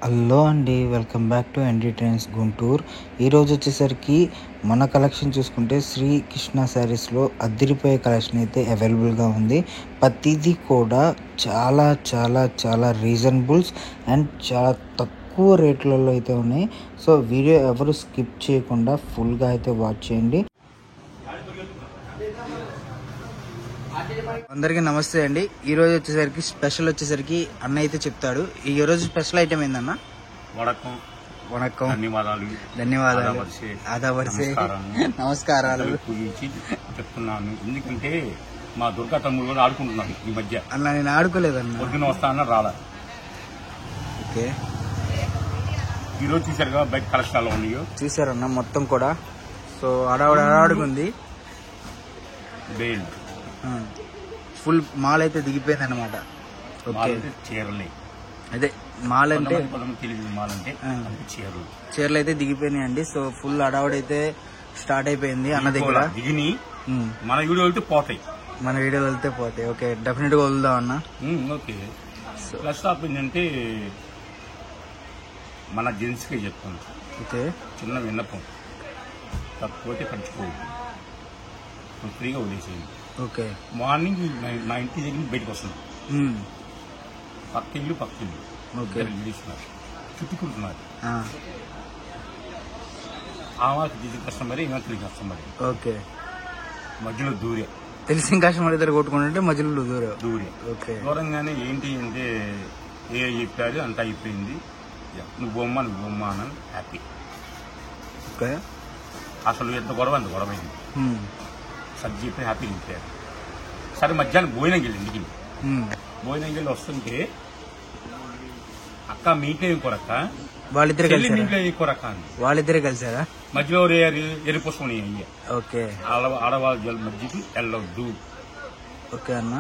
Hello అండి, welcome back to ND trends Guntur. ఈరోజు వచ్చేసరికి మన కలెక్షన్ చూసుకుంటే శ్రీకృష్ణ శారీస్లో అదిరిపోయే కలెక్షన్ అయితే అవైలబుల్గా ఉంది. ప్రతిదీ కూడా చాలా చాలా చాలా రీజనబుల్స్ అండ్ చాలా తక్కువ రేట్లలో అయితే ఉన్నాయి. సో వీడియో ఎవరు స్కిప్ చేయకుండా ఫుల్గా అయితే వాచ్ చేయండి. అందరికీ నమస్తే అండి. ఈరోజు వచ్చేసరికి స్పెషల్ వచ్చేసరికి అన్న అయితే చెప్తాడు. ఈరోజు స్పెషల్ ఐటమ్ ఏందన్న? వణకం, ధన్యవాదాలు, ఆదావర్సే, నమస్కారాలు చెప్తున్నాను. ఎందుకంటే మా దుర్గా తమ్ముడు కూడా ఆడుకుంటున్నాడు ఈ మధ్య. అలా నేను ఆడుకోలేదన్న, పొద్దున వస్తానన్నా రాలా. ఓకే, ఈరోజు చూసారుగా బయట కలెక్షన్లో ఉన్నాయో చూసారన్న మొత్తం కూడా. సో అడాడుగుంది, బేల్ ఫుల్ మాల్ అయితే దిగిపోయింది అనమాట. చీరలే, అదే మాల్ అంటే తెలియదు, మాల్ అంటే చీరలు అయితే దిగిపోయినాయి అండి. సో ఫుల్ అడావుడైతే స్టార్ట్ అయిపోయింది అన్న దగ్గర. దిగిని మన వీడియో వెళ్తే పోతాయి, మన వీడియో వెళ్తే పోతాయి. ఓకే, డెఫినెట్ గా వదులుదాం అన్న. ఓకే, ప్లస్ టాప్ ఏంటంటే మన జెంట్స్ కి చెప్తాను. ఓకే, చిన్న విన్నపం, తప్పపోతే ఖర్చుకోవద్దు, ఫ్రీగా వదిలేసేయండి. ఓకే, మార్నింగ్ మా ఇంటి దగ్గర బయటకు వస్తున్నాం, పక్క ఇల్లు నిలుస్తున్నారు, చుట్టుకుంటున్నారు. ఆమెకి దిగి కస్టమర్, ఇంకా తిరిగి కస్టమర్. ఓకే, మధ్యలో దూరే తెలిసిన కస్టమర్ ఇద్దరు కొట్టుకుంటుంటే మధ్యలో దూరే. ఓకే, దూరంగానే ఏంటి అంటే ఏ చెప్పారు అంతా అయిపోయింది, నువ్వు బొమ్మ అని హ్యాపీ. ఓకే, అసలు ఎంత గొడవ అయింది. సర్ది చెప్పి హ్యాపీ నింపారు. సరే మధ్యాహ్నం భోజనం వెళ్ళి ఇంటికి భోజనం వెళ్ళి వస్తుంటే అక్క మీటే కొరక్క కొరక్క అండి. వాళ్ళిద్దరే కలిసారా? మధ్యలో ఎరిపోసుకుని ఓకే, ఆడవాళ్ళ జల్ మధ్యకి వెళ్ళొద్దు. ఓకే అన్న,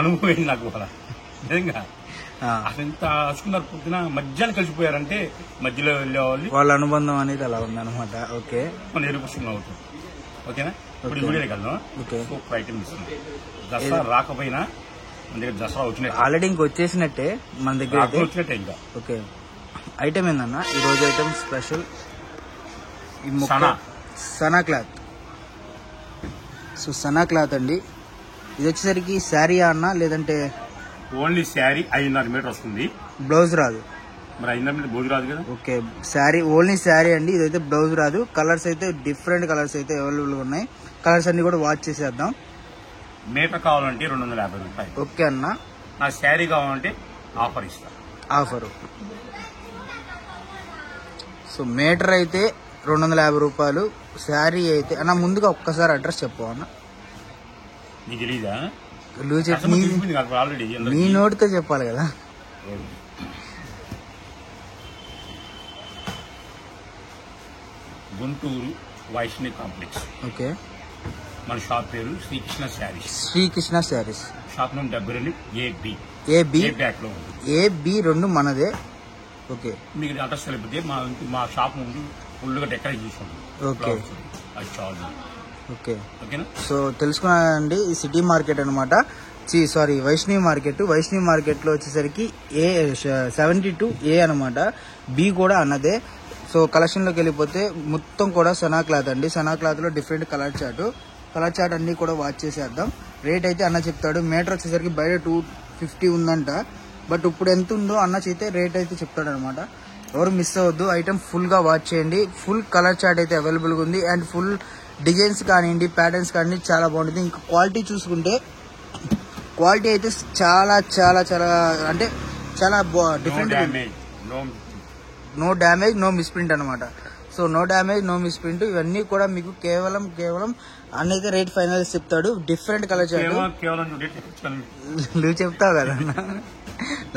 అనుభవం నాకు కూడా నిజంగా. అసలు ఎంత అసుకున్నారు, పొద్దున మధ్యాహ్నం కలిసిపోయారంటే మధ్యలో వెళ్ళేవాళ్ళు, వాళ్ళ అనుబంధం అనేది అలా ఉందన్నమాట. ఓకే, మనం ఎరిపోసుకుని అవుతాం. ఓకేనా, ఇప్పుడు వీడియోకి వెళ్దాం. సూపర్ ఐటమ్ ఇస్తున్నాం. దసరా రాకపోయినా మన దగ్గర దసరా వచ్చినట్టు, ఆల్రెడీ ఇంక వచ్చేసినట్టే మన దగ్గర వచ్చినట్టే. ఇంకా ఓకే, ఐటమ్ ఏందన్న ఈరోజు item special Sana cloth. So Sana cloth అండి, ఇది వచ్చేసరికి శారీ అన్న, లేదంటే ఓన్లీ శారీ 5.5 మీటర్ వస్తుంది, బ్లౌజ్ రాదు. మరి 5.5 మీటర్ బ్లౌజ్ రాదు కదా. ఓకే, శారీ ఓన్లీ శారీ అండి, ఇదైతే బ్లౌజ్ రాదు. కలర్స్ అయితే డిఫరెంట్ కలర్స్ అయితే అవైలబుల్ గా ఉన్నాయి. కలర్స్ అన్ని కూడా వాచ్ చేసేద్దాం. మీటర్ కావాలంటే 250 రూపాయలు. ఓకే అన్న, నా శారీ కావాలంటే ఆఫర్ ఇస్తా. ఆఫరు సో మీటర్ అయితే 250 రూపాయలు, శారీ అయితే అన్న. ముందుగా ఒక్కసారి అడ్రస్ చెప్పు అన్న. నీకు తెలీదా? ఆల్రెడీ నీ నోటితో చెప్పాలి కదా. గుంటూరు వైష్ణవి కాంప్లెక్స్. ఓకే, మన షాప్ పేరు Srikrishna saris. Shop number 72 AB back లో ఉంది. AB 2 మనదే. ఓకే, మీకు అడ్రస్ తెలిపితే మా షాప్ ముందు ఫుల్గా డెకరేట్ చేసుకుంటాం. ఓకే, అది చాలు. ఓకే, ఓకేనా. సో తెలుసుకున్నానండి, ఈ సిటీ మార్కెట్ అనమాట. వైష్ణవి మార్కెట్ లో వచ్చేసరికి A72A అనమాట. B కూడా అన్నదే. సో కలెక్షన్ లోకి వెళ్ళిపోతే మొత్తం కూడా సనా క్లాత్ అండి. సనా క్లాత్ లో డిఫరెంట్ కలర్ చార్ట్ అన్ని కూడా వాచ్ చేసేద్దాం. రేట్ అయితే అన్న చెప్తాడు. మీటర్ వచ్చేసరికి బయట 250 ఉందంట, బట్ ఇప్పుడు ఎంత ఉందో అన్న చేస్తే రేట్ అయితే చెప్తాడు అనమాట. ఎవరు మిస్ అవ్వద్దు, ఐటమ్ ఫుల్ గా వాచ్ చేయండి. ఫుల్ కలర్ చార్ట్ అయితే అవైలబుల్ గా ఉంది, అండ్ ఫుల్ డిజైన్స్ కానివ్వండి, ప్యాటర్న్స్ కానివ్వండి, చాలా బాగుంటుంది. ఇంకా క్వాలిటీ చూసుకుంటే క్వాలిటీ అయితే చాలా చాలా చాలా అంటే చాలా different. No damage, no misprint అనమాట. So no damage, no misprint, ఇవన్నీ కూడా మీకు కేవలం అన్నైతే రేట్ ఫైనల్ చెప్తాడు. డిఫరెంట్ కలర్ చార్ట్ నువ్వు చెప్తావు కదా,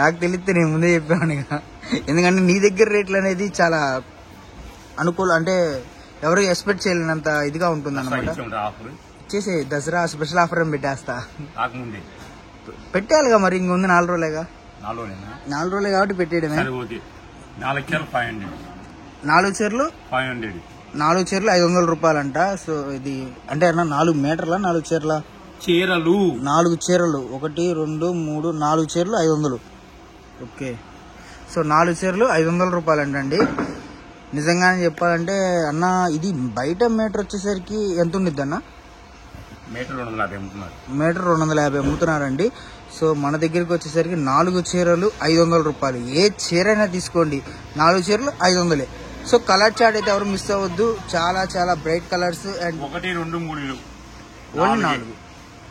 నాకు తెలిస్తే నేను ముందే చెప్పాను ఇక. ఎందుకంటే నీ దగ్గర రేట్లు అనేది చాలా అనుకూలం, అంటే ఎవరు ఎక్స్పెక్ట్ చేయలేనంత ఇదిగా ఉంటుంది అనమాట. చేసే దసరా స్పెషల్ ఆఫర్ అని పెట్టేయాలిగా, మరి ఇంక ఉంది 4 రోజులేగా. 4 రోజులే కాబట్టి పెట్టేయడమే. 4 చీరలు 500 రూపాయలు అంట. సో ఇది అంటే అన్న 4 మీటర్ల 4 చీరల చీరలు 4 చీరలు 1 2 3 4 చీరలు 500. ఓకే, సో 4 చీరలు 500 రూపాయలు అంటండి. నిజంగానే చెప్పాలంటే అన్న ఇది బయట మీటర్ వచ్చేసరికి ఎంత ఉండిద్ది అన్న? మీటర్ 250 అమ్ముతున్నారు. మీటర్ 250 అమ్ముతున్నారండి. సో మన దగ్గరికి వచ్చేసరికి 4 చీరలు 500 రూపాయలు. ఏ చీరైనా తీసుకోండి, 4 చీరలు 500. సో కలర్ చార్ట్ అయితే ఎవరు మిస్ అవ్వద్దు. చాలా చాలా బ్రైట్ కలర్స్ అండ్ 1, 2, 3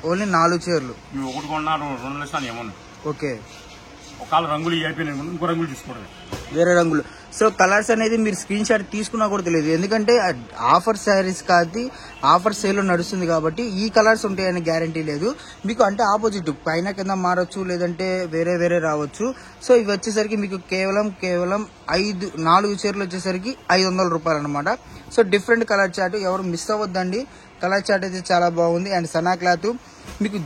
ఓన్లీ 4 చీరలు. నువ్వు ఒకటి కొన్నారు 2 లక్షలు ఏమన్నా. ఓకే, ఒకవేళ రంగులు అయిపోయినాయి ఇంకో రంగులు తీసుకోవడమే, వేరే రంగులు. సో కలర్స్ అనేది మీరు స్క్రీన్ షాట్ తీసుకున్నా కూడా తెలియదు, ఎందుకంటే ఆఫర్ శారీస్ కాదు, ఆఫర్ సేల్ నడుస్తుంది కాబట్టి ఈ కలర్స్ ఉంటాయని గ్యారంటీ లేదు మీకు. అంటే ఆపోజిట్ పైన కింద మారచ్చు, లేదంటే వేరే వేరే రావచ్చు. సో ఇవి వచ్చేసరికి మీకు కేవలం 4 చీరలు వచ్చేసరికి 500 రూపాయలు అనమాట. సో డిఫరెంట్ కలర్ చార్ట్, ఎవరు మిస్ అవ్వద్దండి. కలర్ చార్ట్ అయితే చాలా బాగుంది. అండ్ సనా క్లాత్ మీకు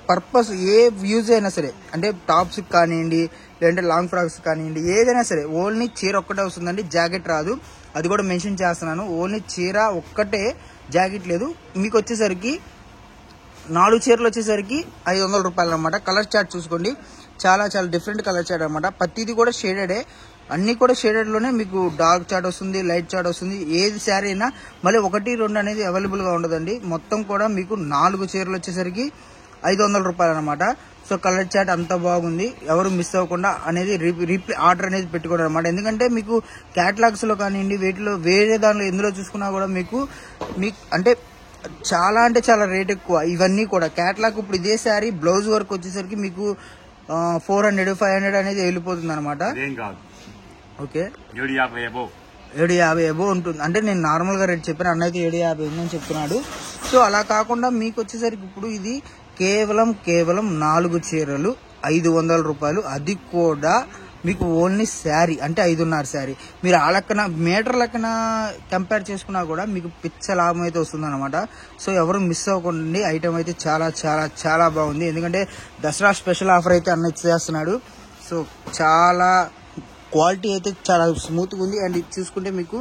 పర్పస్ ఏ యూజ్ అయినా సరే, అంటే టాప్స్ కానివ్వండి, లేదంటే లాంగ్ ఫ్రాక్స్ కానివ్వండి, ఏదైనా సరే ఓన్లీ చీర ఒక్కటే వస్తుందండి, జాకెట్ రాదు. అది కూడా మెన్షన్ చేస్తున్నాను, ఓన్లీ చీర ఒక్కటే, జాకెట్ లేదు. మీకు వచ్చేసరికి 4 చీరలు వచ్చేసరికి 500 రూపాయలు అనమాట. కలర్ చార్ట్ చూసుకోండి, చాలా చాలా డిఫరెంట్ కలర్ చార్ట్ అనమాట. ప్రతిది కూడా షేడెడే, అన్ని కూడా షేడెడ్ లోనే మీకు డార్క్ చార్ట్ వస్తుంది, లైట్ చార్ట్ వస్తుంది. ఏది శారీ అయినా మళ్ళీ 1, 2 అనేది అవైలబుల్ గా ఉండదండి. మొత్తం కూడా మీకు 4 చీరలు వచ్చేసరికి 500 రూపాయలు అనమాట. సో కలర్ చార్ట్ అంత బాగుంది, ఎవరు మిస్ అవ్వకుండా అనేది రీప్లే ఆర్డర్ అనేది పెట్టుకోండి అనమాట. ఎందుకంటే మీకు క్యాటలాగ్స్ లో కానివ్వండి, వీటిలో వేరే దానిలో ఎందులో చూసుకున్నా కూడా మీకు అంటే చాలా రేట్ ఎక్కువ. ఇవన్నీ కూడా క్యాటలాగ్. ఇప్పుడు ఇదే శారీ బ్లౌజ్ వర్క్ వచ్చేసరికి మీకు 400, 500 అనేది వెళ్ళిపోతుంది అనమాట. ఓకే, 750 అబో ఉంటుంది. అంటే నేను నార్మల్ గా రేట్ చెప్పాను, అన్న అయితే 750 ఉందని చెప్తున్నాడు. సో అలా కాకుండా మీకు వచ్చేసరికి ఇప్పుడు ఇది కేవలం 4 చీరలు 500 రూపాయలు. అది కూడా మీకు ఓన్లీ శారీ అంటే 5.5 శారీ. మీరు ఆ లెక్కన మీటర్ లెక్కన కంపేర్ చేసుకున్నా కూడా మీకు పిచ్చ లాభం అయితే వస్తుంది అనమాట. సో ఎవరు మిస్ అవ్వకండి, ఐటమ్ అయితే చాలా చాలా చాలా బాగుంది. ఎందుకంటే దసరా స్పెషల్ ఆఫర్ అయితే అన్న ఇచ్చేస్తున్నాడు. సో చాలా క్వాలిటీ అయితే చాలా స్మూత్గా ఉంది. అండ్ ఇది చూసుకుంటే మీకు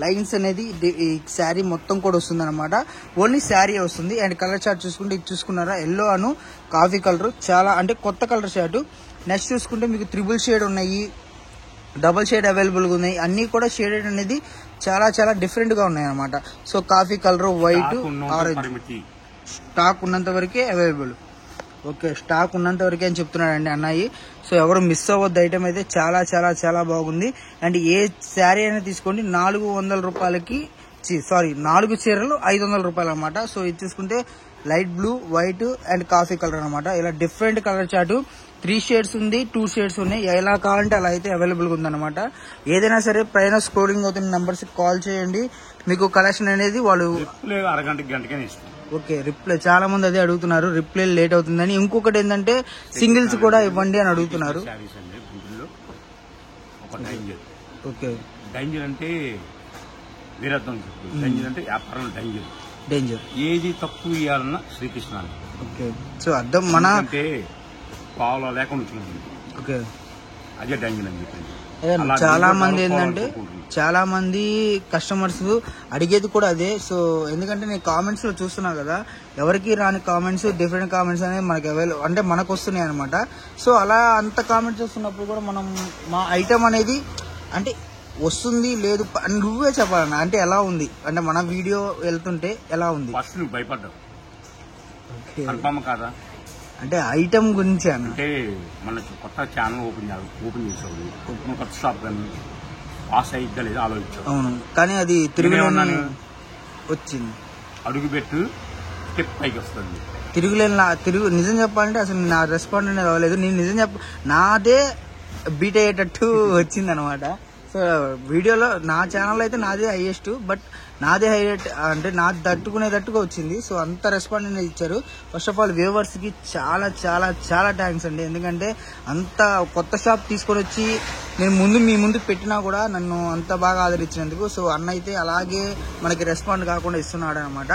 లైన్స్ అనేది ఈ శారీ మొత్తం కూడా వస్తుంది అనమాట. ఓన్లీ శారీ వస్తుంది. అండ్ కలర్ చార్ట్ చూసుకుంటే ఇది చూసుకున్నారా, ఎల్లో అను కాఫీ కలర్, చాలా అంటే కొత్త కలర్ చార్ట్. నెక్స్ట్ చూసుకుంటే మీకు 3 షేడ్ ఉన్నాయి, డబుల్ షేడ్ అవైలబుల్గా ఉన్నాయి. అన్నీ కూడా షేడెడ్ అనేది చాలా చాలా డిఫరెంట్ గా ఉన్నాయి అనమాట. So coffee colour, white, orange stock ఉన్నంత వరకే అవైలబుల్. ఓకే, స్టాక్ ఉన్నంత వరకే అని చెప్తున్నాడండి అన్నయ్య. సో ఎవరు మిస్ అవ్వద్దు, ఐటమ్ అయితే చాలా చాలా చాలా బాగుంది. అండ్ ఏ శారీ అయినా తీసుకోండి 400 రూపాయలకి, 4 చీరలు 500 రూపాయలు అనమాట. సో ఇది చూసుకుంటే light blue, white and coffee colour అనమాట. ఇలా డిఫరెంట్ కలర్ చార్ట్ 3 షేడ్స్ ఉంది, 2 షేడ్స్ ఉన్నాయి. ఎలా కావాలంటే అలా అయితే అవైలబుల్ గా ఉందన్నమాట. ఏదైనా సరే పైన స్క్రోలింగ్ అవుతున్న నంబర్స్ కాల్ చేయండి, మీకు కలెక్షన్ అనేది వాళ్ళు అరగంటకి ఇస్తాం. ఓకే, రిప్లై చాలా మంది అదే అడుగుతున్నారు, రిప్లై లేట్ అవుతుందని. ఇంకొకటి ఏంటంటే సింగిల్స్ కూడా ఇవ్వండి అని అడుగుతున్నారు. ఓకే, డేంజర్ అంటే వీరత్వం, డేంజర్ అంటే వ్యాపారం డేంజర్. ఏది తక్కువ ఇవ్వాలన్నా శ్రీకృష్ణ. ఓకే, సో అర్థం మన అంటే పావులో లేకుండా. ఓకే, అదే డేంజర్ అని చెప్పింది. చాలా మంది ఏంటంటే చాలా మంది కస్టమర్స్ అడిగేది కూడా అదే. సో ఎందుకంటే నేను కామెంట్స్ లో చూస్తున్నా కదా, ఎవరికి రాని కామెంట్స్, డిఫరెంట్ కామెంట్స్ అనేది మనకి అవైలబుల్ అంటే మనకు వస్తున్నాయి అనమాట. సో అలా అంత కామెంట్స్ వస్తున్నప్పుడు కూడా మనం మా ఐటమ్ అనేది అంటే వస్తుంది లేదు నువ్వే చెప్పాలన్నా, అంటే ఎలా ఉంది అంటే మన వీడియో వెళ్తుంటే ఎలా ఉంది? ఫస్ట్ నువ్వు భయపడ్డావు కాదా అంటే ఐటమ్ గురించి అంటే మన కొత్త ఛానల్ ఓపెన్ చేసావు, కొత్త షాప్ కానీ పాస్ అయిద్దా లేదా ఆలోచించావు. అవును, కానీ అది తిరుగులేని వచ్చింది, అడుగుపెట్టు స్టెప్ పైకి వస్తుంది. నిజం చెప్పాలంటే అసలు నా రెస్పాండ్ అనేది అవ్వలేదు. నేను నిజం నాదే బీట్ అయ్యేటట్టు వచ్చింది అనమాట. సో వీడియోలో నా ఛానల్ అయితే నాదే హైయెస్ట్, బట్ నాదే హైలైట్ అంటే నాది తట్టుకునేటట్టుగా వచ్చింది. సో అంత రెస్పాండ్ అనేది ఇచ్చారు. ఫస్ట్ ఆఫ్ ఆల్ వ్యూవర్స్ కి చాలా చాలా చాలా థ్యాంక్స్ అండి. ఎందుకంటే అంత కొత్త షాప్ తీసుకొని వచ్చి నేను మీ ముందు పెట్టినా కూడా నన్ను అంత బాగా ఆదరించినందుకు. సో అన్న అయితే అలాగే మనకి రెస్పాండ్ కాకుండా ఇస్తున్నాడు అనమాట.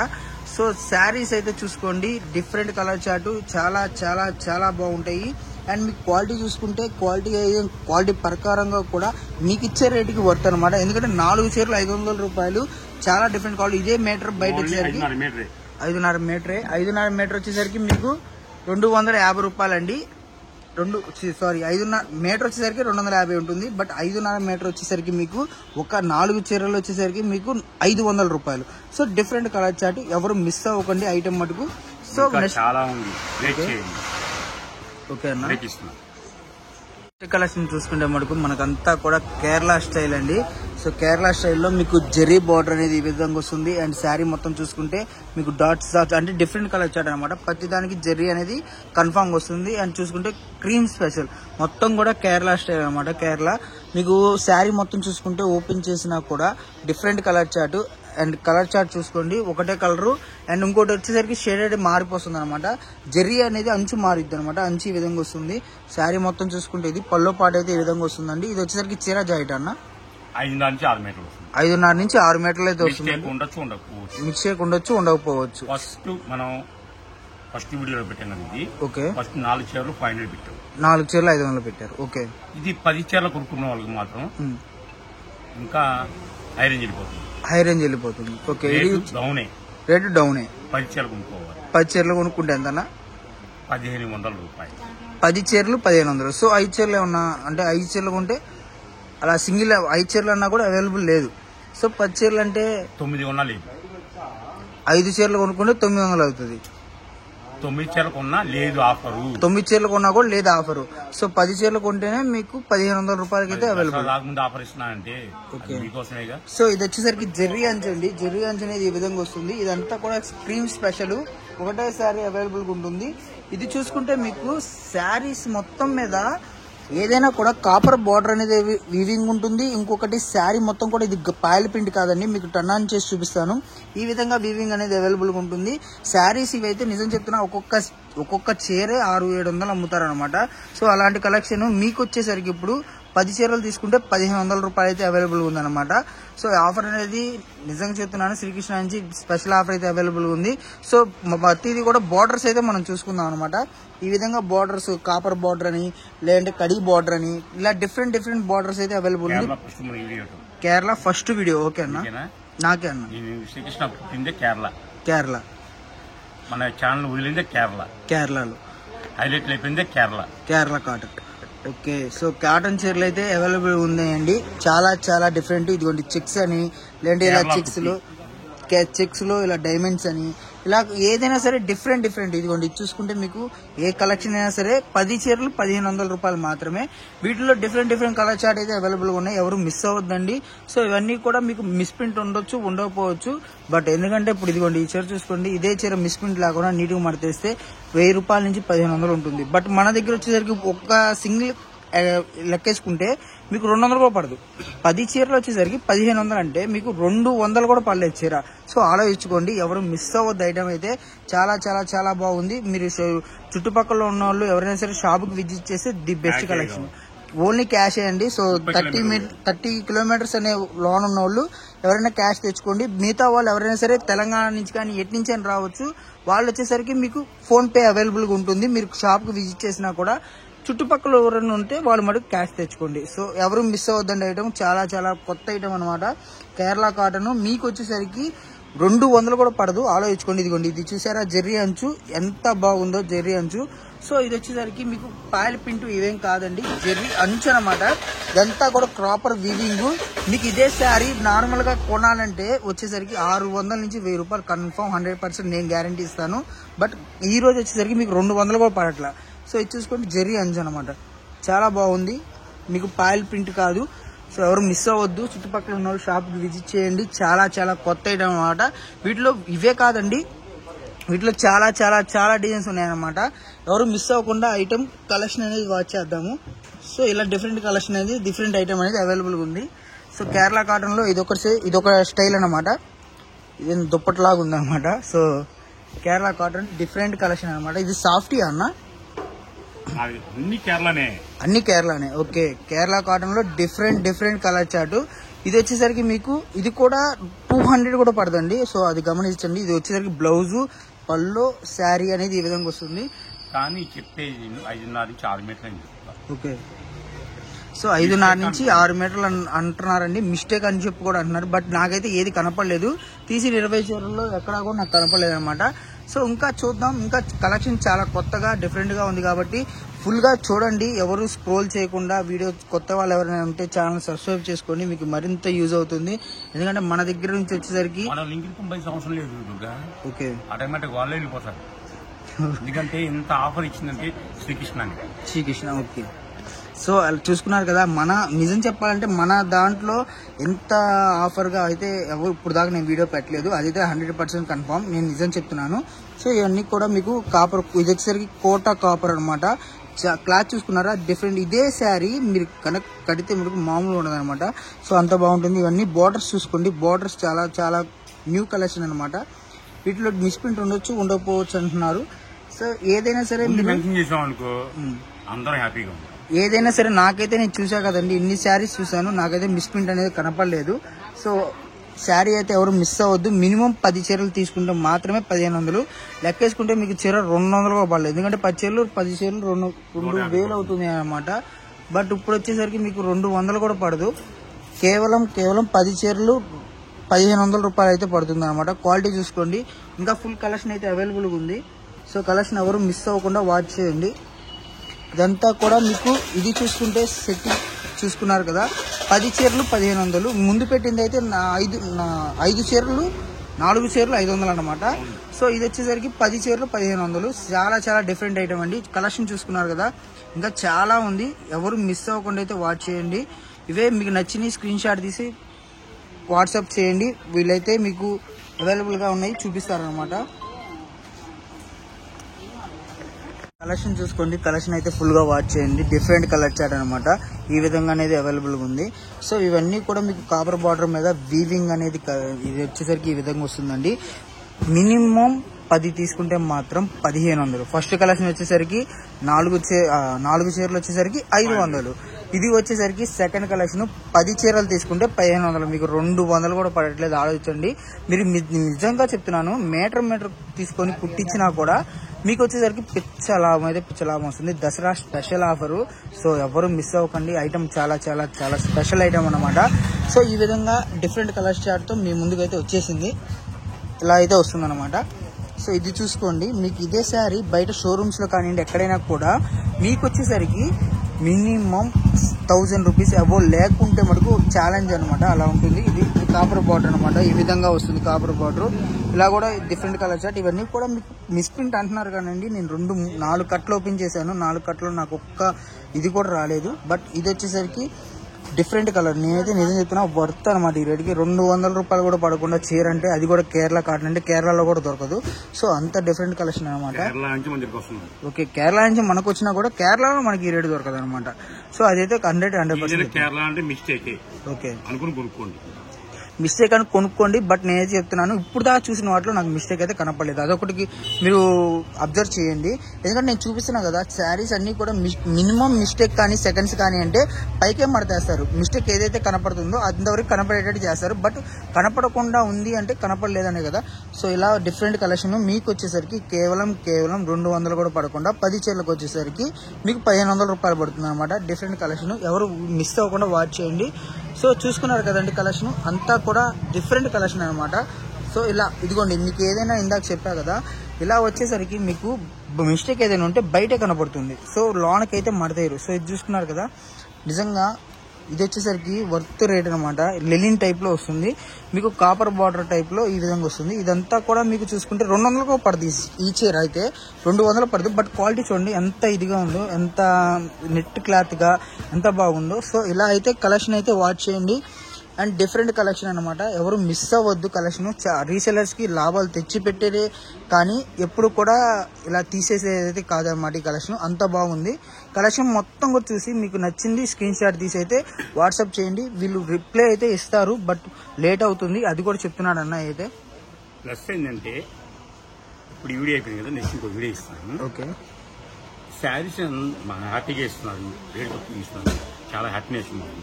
సో శారీస్ అయితే చూసుకోండి, డిఫరెంట్ కలర్ చార్ట్ చాలా చాలా చాలా బాగుంటాయి. అండ్ మీకు క్వాలిటీ చూసుకుంటే క్వాలిటీ ప్రకారంగా కూడా మీకు ఇచ్చే రేటుకి వర్త్ అనమాట. ఎందుకంటే 4 చీరలు 500 రూపాయలు, చాలా డిఫరెంట్ క్వాలిటీ. ఇదే మీటర్ బయట వచ్చేసరికి 5.5 మీటరే. 5.5 మీటర్ వచ్చేసరికి మీకు 250 రూపాయలు అండి. 5.5 మీటర్ వచ్చేసరికి 250 ఉంటుంది. బట్ 5.5 మీటర్ వచ్చేసరికి మీకు ఒక 4 చీరలు వచ్చేసరికి మీకు 500 రూపాయలు. సో డిఫరెంట్ కలర్ చార్ట్, ఎవరు మిస్ అవ్వకండి ఐటమ్ మటుకు. సో చాలా ఉంది. ఓకే అన్న, కలెక్షన్ చూసుకుంటే మటుకు మనకంతా కూడా కేరళ స్టైల్ అండి. సో కేరళ స్టైల్లో మీకు జెరీ బార్డర్ అనేది ఈ విధంగా వస్తుంది. అండ్ శారీ మొత్తం చూసుకుంటే మీకు డాట్స్ అంటే డిఫరెంట్ కలర్ చార్ట్ అనమాట. ప్రతి దానికి జెరీ అనేది కన్ఫామ్ వస్తుంది. అండ్ చూసుకుంటే క్రీమ్ స్పెషల్ మొత్తం కూడా కేరళ స్టైల్ అనమాట. కేరళ మీకు శారీ మొత్తం చూసుకుంటే ఓపెన్ చేసినా కూడా different colour chart. And colour chart చూసుకోండి, ఒకటే కలరు. అండ్ ఇంకోటి వచ్చేసరికి షేడ్ అనేది మారిపోతుంది అనమాట. జెర్రీ అనేది అంచు మారిద్ది అనమాట. అంచు ఈ విధంగా వస్తుంది. శారీ మొత్తం చూసుకుంటే ఇది పల్లో పాటు అయితే ఈ విధంగా వస్తుందండి. ఇది వచ్చేసరికి చీర జాయిట్ అన్న 5.5 నుంచి 6 మీటర్లు అయితే వస్తుంది. మిక్స్ ఉండొచ్చు, ఉండకపోవచ్చు. ఫస్ట్ వీడియోలో పెట్టాను ఇది. ఓకే, ఫస్ట్ 4 చీరలు 500 పెట్టారు. 4 చీరలు 500 పెట్టారు. ఓకే, ఇది 10 చీరలు కొనుక్కున్న వాళ్ళకి మాత్రం ఇంకా హై రేంజ్ వెళ్ళిపోతుంది. ఓకే, రేటు డౌనే. 10 చీరలు కొనుక్కోవాలి. 10 చీరలు కొనుక్కుంటే ఎంతన్నా? 1500 రూపాయలు. 10 చీరలు 1500. సో 5 చీరలు ఏమన్నా అంటే 5 చీరలు కొంటే అలా సింగిల్ 5 చీరలు అన్నా కూడా అవైలబుల్ లేదు. సో 10 చీరలు అంటే 900 లేదు. 5 చీరలు కొనుక్కుంటే 900 అవుతుంది. 9 చీరలు కొన్నా లేదు ఆఫరు. 9 చీరలు కొన్నా కూడా లేదు ఆఫరు. సో 10 చీరలు కొంటేనే మీకు 1500 రూపాయలకి అయితే అవైలబుల్. ఆఫర్ ఇస్తున్నానంటే మీకోసమేగా. సో ఇది వచ్చేసరికి జెర్రీ అంచు అండి. జెర్రీ అంచు అనేది ఈ విధంగా వస్తుంది. ఇదంతా కూడా క్రీమ్ స్పెషల్, ఒకటేసారి అవైలబుల్ గా ఉంటుంది. ఇది చూసుకుంటే మీకు శారీస్ మొత్తం మీద ఏదైనా కూడా కాపర్ బార్డర్ అనేది వీవింగ్ ఉంటుంది. ఇంకొకటి శారీ మొత్తం కూడా ఇది పాయల ప్రింట్ కాదండి, మీకు టర్న్ ఆన్ చేసి చూపిస్తాను. ఈ విధంగా వీవింగ్ అనేది అవైలబుల్ గా ఉంటుంది. శారీస్ ఇవైతే నిజం చెప్తున్నా ఒక్కొక్క చీరే 600-700 అమ్ముతారనమాట. సో అలాంటి కలెక్షన్ మీకు వచ్చేసరికి ఇప్పుడు 10 చీరలు తీసుకుంటే 1500 రూపాయలు అయితే అవైలబుల్ ఉందన్నమాట. సో ఆఫర్ అనేది నిజంగా చెప్తున్నాను, శ్రీకృష్ణ నుంచి స్పెషల్ ఆఫర్ అయితే అవైలబుల్ ఉంది. సో ప్రతిది కూడా బార్డర్స్ అయితే మనం చూసుకుందాం అనమాట. ఈ విధంగా బార్డర్స్, కాపర్ బార్డర్ అని, లేదంటే కడి బార్డర్ అని, ఇలా డిఫరెంట్ బార్డర్స్ అయితే అవైలబుల్ ఉంది. Kerala first video. ఓకే అన్న, నాకే అన్న. శ్రీకృష్ణ కేరళ మన ఛానల్ వదిలిందే కేరళలో హైలైట్ అయిపోయిందే Kerala cotton. Okay, so cotton చీరలు అయితే అవైలబుల్ ఉన్నాయండి. చాలా డిఫరెంట్. ఇదిగోండి చెక్స్ అని, లేదంటే ఇలా చెక్స్ లో ఇలా డైమండ్స్ అని, ఇలా ఏదైనా సరే డిఫరెంట్. ఇదిగోండి చూసుకుంటే మీకు ఏ కలెక్షన్ అయినా సరే 10 చీరలు 1500 రూపాయలు మాత్రమే. వీటిలో డిఫరెంట్ కలర్ చార్ట్ అయితే అవైలబుల్ గా ఉన్నాయి. ఎవరు మిస్ అవ్వద్దండి. సో ఇవన్నీ కూడా మీకు మిస్ ప్రింట్ ఉండొచ్చు, ఉండకపోవచ్చు. బట్ ఎందుకంటే ఇప్పుడు ఇదిగోండి ఈ చీర చూసుకోండి, ఇదే చీర మిస్ ప్రింట్ లేకుండా నీట్గా మడతేస్తే 1000 రూపాయల నుంచి 1500 ఉంటుంది. బట్ మన దగ్గర వచ్చేసరికి ఒక్క సింగిల్ లెక్కేసుకుంటే మీకు 200 కూడా పడదు. 10 చీరలు వచ్చేసరికి 1500 అంటే మీకు 200 కూడా పడలేదు చీర. సో ఆలోచించుకోండి, ఎవరు మిస్ అవ్వద్దు. ఐటమ్ అయితే చాలా బాగుంది. మీరు చుట్టుపక్కల ఉన్న వాళ్ళు ఎవరైనా సరే షాప్ కి విజిట్ చేస్తే the best collection. Only cash అండి. సో 30 కిలోమీటర్స్ అనే లోన్ ఉన్న వాళ్ళు ఎవరైనా క్యాష్ తెచ్చుకోండి. మిగతా వాళ్ళు ఎవరైనా సరే తెలంగాణ నుంచి కానీ ఎటు నుంచి అని రావచ్చు. వాళ్ళు వచ్చేసరికి మీకు ఫోన్ పే అవైలబుల్ గా ఉంటుంది. మీరు షాప్ కి విజిట్ చేసినా కూడా చుట్టుపక్కల ఎవరైనా ఉంటే వాళ్ళు మటుకు క్యాష్ తెచ్చుకోండి. సో ఎవరు మిస్ అవ్వద్దండి. ఐటమ్ చాలా కొత్త ఐటమ్ అనమాట. కేరళ కాటన్ మీకు వచ్చేసరికి 200 కూడా పడదు. ఆలోచించుకోండి. ఇదిగోండి ఇది చూసారా, జెర్రీ అంచు ఎంత బాగుందో, జెర్రీ అంచు. సో ఇది వచ్చేసరికి మీకు పాయల పింటు ఇవేం కాదండి, జెర్రీ అంచు అనమాట. ఇదంతా కూడా ప్రాపర్ వీవింగ్. మీకు ఇదే శారీ నార్మల్ గా కొనాలంటే వచ్చేసరికి 600 నుంచి 1000 రూపాయలు కన్ఫర్మ్ 100% నేను గ్యారంటీ ఇస్తాను. బట్ ఈ రోజు వచ్చేసరికి మీకు 200 కూడా పడట్లా. సో ఇది చూసుకోండి, జెర్రీ అంచు అనమాట. చాలా బాగుంది. మీకు పాయల్ ప్రింట్ కాదు. సో ఎవరు మిస్ అవ్వద్దు. చుట్టుపక్కల ఉన్న వాళ్ళు షాప్కి విజిట్ చేయండి. చాలా కొత్త ఐటమ్ అనమాట. వీటిలో ఇవే కాదండి, వీటిలో చాలా డిజైన్స్ ఉన్నాయన్నమాట. ఎవరు మిస్ అవ్వకుండా ఐటమ్ కలెక్షన్ అనేది వాచ్ చేద్దాము. సో ఇలా డిఫరెంట్ కలెక్షన్ అనేది, డిఫరెంట్ ఐటమ్ అనేది అవైలబుల్గా ఉంది. సో కేరళ కాటన్లో ఇదొక స్టైల్ అనమాట. ఇది దుప్పట్లాగా ఉందన్నమాట. So Kerala cotton different collection అనమాట. ఇది సాఫ్టీ అన్న, అన్ని కేరళనే. ఓకే, కేరళ కాటన్ లో డిఫరెంట్ కలర్ చార్ట్. ఇది వచ్చేసరికి మీకు ఇది కూడా 200 కూడా పడదండి. సో అది గమనించండి. ఇది వచ్చేసరికి బ్లౌజ్, పళ్ళు, శారీ అనేది ఈ విధంగా వస్తుంది. కానీ చెప్పేది 5.5 నుంచి 6 మీటర్లు. ఓకే, సో 5.5 నుంచి 6 మీటర్లు అంటున్నారండి. మిస్టేక్ అని చెప్పి కూడా అంటున్నారు. బట్ నాకైతే ఏది కనపడలేదు. తీసి 20 చీరల్లో ఎక్కడా కూడా నాకు కనపడలేదు అనమాట. సో ఇంకా చూద్దాం, ఇంకా కలెక్షన్ చాలా కొత్తగా డిఫరెంట్గా ఉంది కాబట్టి ఫుల్గా చూడండి. ఎవరు స్క్రోల్ చేయకుండా వీడియో కొత్త వాళ్ళు ఎవరైనా ఉంటే ఛానల్ సబ్స్క్రైబ్ చేసుకోండి, మీకు మరింత యూజ్ అవుతుంది. ఎందుకంటే మన దగ్గర నుంచి వచ్చేసరికి ఓకే ఆటోమేటిక్ వాళ్ళే వెళ్ళిపోతారు. ఎందుకంటే ఇంత ఆఫర్ ఇచ్చిందంటే శ్రీకృష్ణ. ఓకే, సో అలా చూసుకున్నారు కదా. మన నిజం చెప్పాలంటే మన దాంట్లో ఎంత ఆఫర్గా అయితే ఎవరు ఇప్పుడు దాకా నేను వీడియో పెట్టలేదు, అదైతే 100% కన్ఫర్మ్, నేను నిజం చెప్తున్నాను. సో ఇవన్నీ కూడా మీకు కాపర్, ఇది వచ్చేసరికి కోటా కాపర్ అనమాట. క్లాత్ చూసుకున్నారా డిఫరెంట్. ఇదే శారీ మీరు కడితే మీకు మామూలుగా ఉండదు అనమాట. సో అంత బాగుంటుంది. ఇవన్నీ బార్డర్స్ చూసుకోండి, బార్డర్స్ చాలా చాలా న్యూ కలెక్షన్ అనమాట. వీటిలో మిస్ప్రింట్ ఉండొచ్చు ఉండకపోవచ్చు అంటున్నారు. సో ఏదైనా సరే ఏదైనా సరే నాకైతే నేను చూసా కదండి, ఇన్ని శారీస్ చూసాను, నాకైతే మిస్ప్రింట్ అనేది కనపడలేదు. సో శారీ అయితే ఎవరు మిస్ అవ్వద్దు. మినిమం 10 చీరలు తీసుకుంటే మాత్రమే 1500, లెక్కేసుకుంటే మీకు చీర 200 కూడా పడలేదు. ఎందుకంటే 10 చీరలు 10 చీరలు 2000 అవుతుంది అనమాట. బట్ ఇప్పుడు వచ్చేసరికి మీకు 200 కూడా పడదు. కేవలం 10 చీరలు 1500 రూపాయలు అయితే పడుతుంది అనమాట. క్వాలిటీ చూసుకోండి. ఇంకా ఫుల్ కలెక్షన్ అయితే అవైలబుల్గా ఉంది. సో కలెక్షన్ ఎవరు మిస్ అవ్వకుండా వాచ్ చేయండి. ఇదంతా కూడా మీకు ఇది చూసుకుంటే సెట్ చూసుకున్నారు కదా, 10 చీరలు 1500. ముందు పెట్టింది అయితే 5 చీరలు 4 చీరలు 500 అనమాట. సో ఇది వచ్చేసరికి 10 చీరలు 1500. చాలా చాలా డిఫరెంట్ ఐటమ్ అండి. కలెక్షన్ చూసుకున్నారు కదా, ఇంకా చాలా ఉంది. ఎవరు మిస్ అవ్వకుండా అయితే వాచ్ చేయండి. ఇవే మీకు నచ్చిన స్క్రీన్ షాట్ తీసి వాట్సాప్ చేయండి, వీళ్ళైతే మీకు అవైలబుల్గా ఉన్నాయి, చూపిస్తారనమాట. కలెక్షన్ చూసుకోండి, కలెక్షన్ అయితే ఫుల్గా వాచ్ చేయండి. డిఫరెంట్ కలర్ చార్ట్ అనమాట, ఈ విధంగా అనేది అవైలబుల్గా ఉంది. సో ఇవన్నీ కూడా మీకు కాపర్ బార్డర్ మీద వీవింగ్ అనేది ఇది వచ్చేసరికి ఈ విధంగా వస్తుందండి. మినిమం 10 తీసుకుంటే మాత్రం 1500. ఫస్ట్ కలెక్షన్ వచ్చేసరికి 4 చీరలు వచ్చేసరికి 500. ఇది వచ్చేసరికి సెకండ్ కలెక్షన్ 10 చీరలు తీసుకుంటే 1500. మీకు 200 కూడా పడట్లేదు, ఆలోచించండి. మీరు నిజంగా చెప్తున్నాను, మీటర్ తీసుకొని కుట్టించినా కూడా మీకు వచ్చేసరికి పిచ్చ లాభం వస్తుంది. Dasara special offer. సో ఎవరు మిస్ అవ్వకండి. ఐటమ్ చాలా చాలా చాలా స్పెషల్ ఐటమ్ అనమాట. సో ఈ విధంగా డిఫరెంట్ కలర్ చార్ట్తో మీ ముందుకైతే వచ్చేసింది, ఇలా అయితే వస్తుంది అనమాట. సో ఇది చూసుకోండి, మీకు ఇదే శారీ బయట షోరూమ్స్లో కానివ్వండి ఎక్కడైనా కూడా మీకు వచ్చేసరికి మినిమం 1000 రూపీస్ అబోవ్ లేకుంటే మటుకు ఛాలెంజ్ అనమాట, అలా ఉంటుంది. ఇది కాపర్ బార్డర్ అనమాట, ఈ విధంగా వస్తుంది కాపర్ బార్డర్. ఇలా కూడా డిఫరెంట్ కలర్ చార్ట్. ఇవన్నీ కూడా మీకు మిస్ప్రింట్ అంటున్నారు కానండి, నేను 4 కట్లు ఓపెన్ చేశాను. 4 కట్లు నాకు ఒక్క ఇది కూడా రాలేదు. బట్ ఇది వచ్చేసరికి డిఫరెంట్ కలర్. నేనైతే నిజం చెప్తున్నా, వర్త్ అనమాట. ఈ రేటుకి 200 రూపాయలు కూడా పడకుండా చీర అంటే, అది కూడా కేరళ కాటన్ అంటే కేరళలో కూడా దొరకదు. సో అంత డిఫరెంట్ కలెక్షన్ అనమాట. ఓకే, కేరళ నుంచి మనకు వచ్చినా కూడా కేరళలో మనకి ఈ రేటు దొరకదు అనమాట. సో అదైతే 100% ఓకే మిస్టేక్ అని కొనుక్కోండి. బట్ నేనైతే చెప్తున్నాను, ఇప్పుడు దాకా చూసిన వాటిలో నాకు మిస్టేక్ అయితే కనపడలేదు. అదొకటికి మీరు అబ్జర్వ్ చేయండి. ఎందుకంటే నేను చూపిస్తున్నా కదా, శారీస్ అన్ని కూడా మినిమం మిస్టేక్ కానీ సెకండ్స్ కానీ అంటే పైకే మడతేస్తారు. మిస్టేక్ ఏదైతే కనపడుతుందో అంతవరకు కనపడేటట్టు చేస్తారు. బట్ కనపడకుండా ఉంది అంటే కనపడలేదనే కదా. సో ఇలా డిఫరెంట్ కలెక్షన్ మీకు వచ్చేసరికి కేవలం 200 కూడా పడకుండా 10 చీరలకు వచ్చేసరికి మీకు 1500 రూపాయలు పడుతుంది అనమాట. డిఫరెంట్ కలెక్షన్, ఎవరు మిస్ అవ్వకుండా వాచ్ చేయండి. సో చూసుకున్నారు కదండి, కలెక్షన్ అంతా కూడా డిఫరెంట్ కలెక్షన్ అనమాట. సో ఇలా ఇదిగోండి, మీకు ఏదైనా ఇందాక చెప్పా కదా, ఇలా వచ్చేసరికి మీకు మిస్టేక్ ఏదైనా ఉంటే బయటే కనపడుతుంది. సో లోనకైతే మడతేయరు. సో ఇది చూసుకున్నారు కదా, నిజంగా ఇది వచ్చేసరికి వర్త్ రేట్ అనమాట. లెలిన్ టైప్లో వస్తుంది, మీకు కాపర్ బార్డర్ టైప్లో ఈ విధంగా వస్తుంది. ఇదంతా కూడా మీకు చూసుకుంటే 200 పడుతుంది. ఈ చీర అయితే 200 పడుతుంది. బట్ క్వాలిటీ చూడండి ఎంత ఇదిగా ఉందో, ఎంత నెట్ క్లాత్గా ఎంత బాగుందో. సో ఇలా అయితే కలెక్షన్ అయితే వాచ్ చేయండి. అండ్ డిఫరెంట్ కలెక్షన్ అనమాట, ఎవరు మిస్ అవ్వద్దు. కలెక్షన్ రీసెలర్స్కి లాభాలు తెచ్చి పెట్టేదే కానీ ఎప్పుడు కూడా ఇలా తీసేసేదైతే కాదన్నమాట. ఈ కలెక్షన్ అంత బాగుంది. కలెక్షన్ మొత్తం కూడా చూసి మీకు నచ్చింది స్క్రీన్ షాట్ తీసి అయితే వాట్సాప్ చేయండి. వీళ్ళు రిప్లై అయితే ఇస్తారు, బట్ లేట్ అవుతుంది, అది కూడా చెప్తున్నాడు అన్న. అయితే ప్లస్ ఏంటంటే ఇప్పుడు వీడియో అయిపోయింది కదా, నెక్స్ట్ ఇంకో వీడియో ఇస్తాను. ఓకే, శారీస్ హ్యాపీగా ఇస్తున్నారు, రేట్ తక్కువ ఇస్తున్నారు, చాలా హ్యాపీనెస్ ఉంది.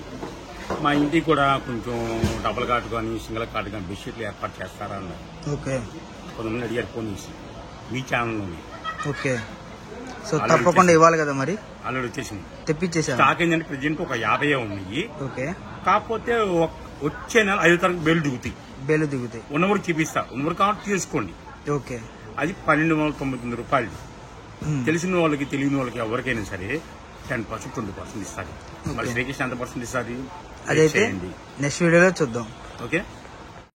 మా ఇంటికి కూడా కొంచెం డబుల్ కాట్ కానీ సింగిల్ కాట్ కానీ బెడ్షీట్లు ఏర్పాటు చేస్తారా అన్నారు. ఓకే, కొంతమంది అడిగారు ఫోన్ చేసి మీ ఛానల్లోని. ఓకే, సో తప్పకుండా ఇవ్వాలి కదా, మరి ఆల్రెడీ వచ్చేసింది, తెప్పించేసాను. స్టాక్ ఏంటంటే ప్రజెంట్ ఒక 50 ఉన్నాయి. ఓకే, కాకపోతే వచ్చే నెల 5 తారీఖు బేలు దిగుతాయి. ఉన్నవరకు చూపిస్తా, ఉన్నవరకు కాబట్టి తీసుకోండి. ఓకే, అది 1299 రూపాయలు. తెలిసిన వాళ్ళకి తెలియని వాళ్ళకి ఎవరికైనా సరే 10% 20% ఇస్తారు. మరి శ్రీకృష్ణ ఎంత పర్సెంట్ ఇస్తుంది అదైతే నెక్స్ట్ వీడియోలో చూద్దాం. ఓకే.